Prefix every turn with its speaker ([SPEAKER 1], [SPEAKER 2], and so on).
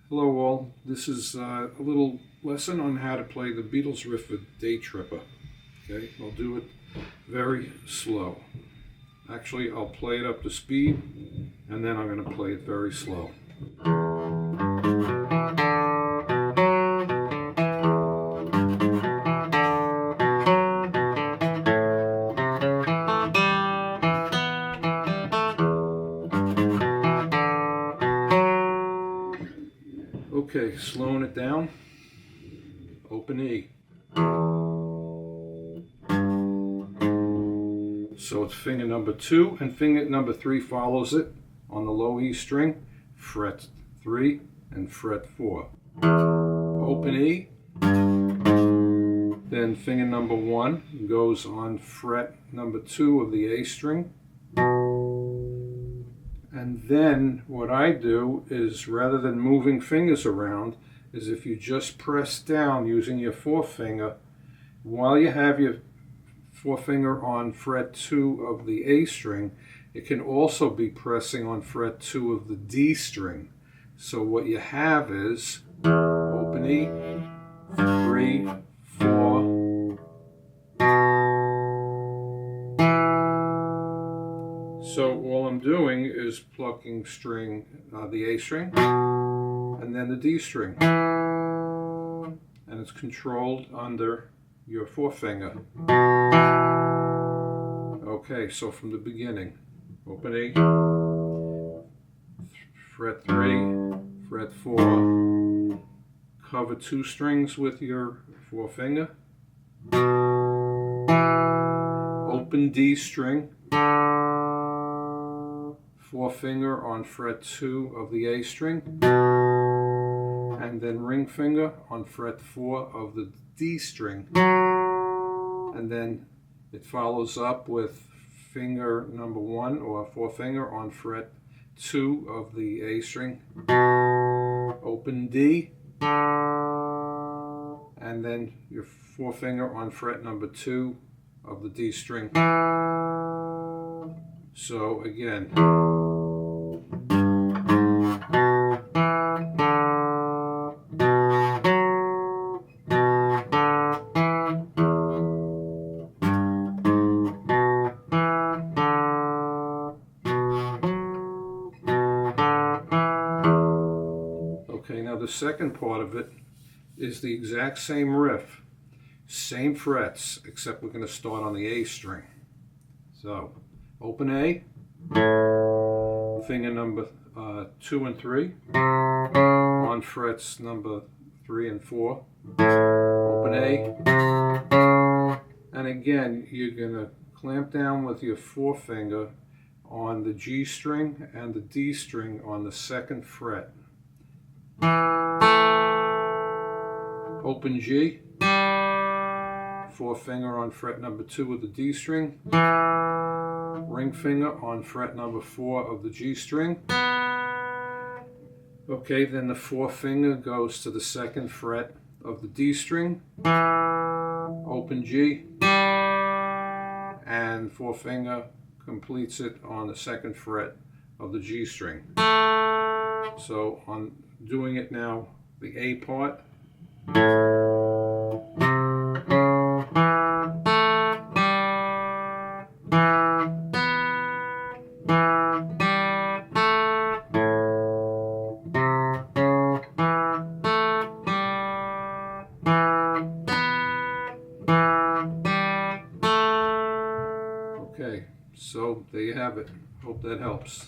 [SPEAKER 1] Hello all, this is a little lesson on how to play the Beatles riff with Day Tripper. Okay, I'll do it very slow. Actually, I'll play it up to speed and then I'm going to play it very slow. Okay, slowing it down, open E. So it's finger number 2 and finger number 3 follows it on the low E string, fret 3 and fret 4. Open E, then finger number 1 goes on fret number 2 of the A string. And then what I do is, rather than moving fingers around, is if you just press down using your forefinger, while you have your forefinger on fret 2 of the A string, it can also be pressing on fret 2 of the D string. So what you have is open E, 3, 4, so all I'm doing is plucking string, the A string, and then the D string. And it's controlled under your forefinger. Okay, so from the beginning, open E, fret 3, fret 4, cover 2 strings with your forefinger, open D string, forefinger on fret 2 of the A string, and then ring finger on fret 4 of the D string, and then it follows up with finger number 1 or forefinger on fret 2 of the A string, open D, and then your forefinger on fret number 2 of the D string. So again, okay, now the second part of it is the exact same riff, same frets, except we're going to start on the A string. So open A, finger number 2 and 3, on frets number 3 and 4, open A, and again you're going to clamp down with your forefinger on the G string and the D string on the 2nd fret. Open G, forefinger on fret number 2 of the D string, ring finger on fret number 4 of the G string. Okay, then the forefinger goes to the 2nd fret of the D string, open G, and forefinger completes it on the 2nd fret of the G string. So on doing it now, the A part. Okay, so there you have it. Hope that helps.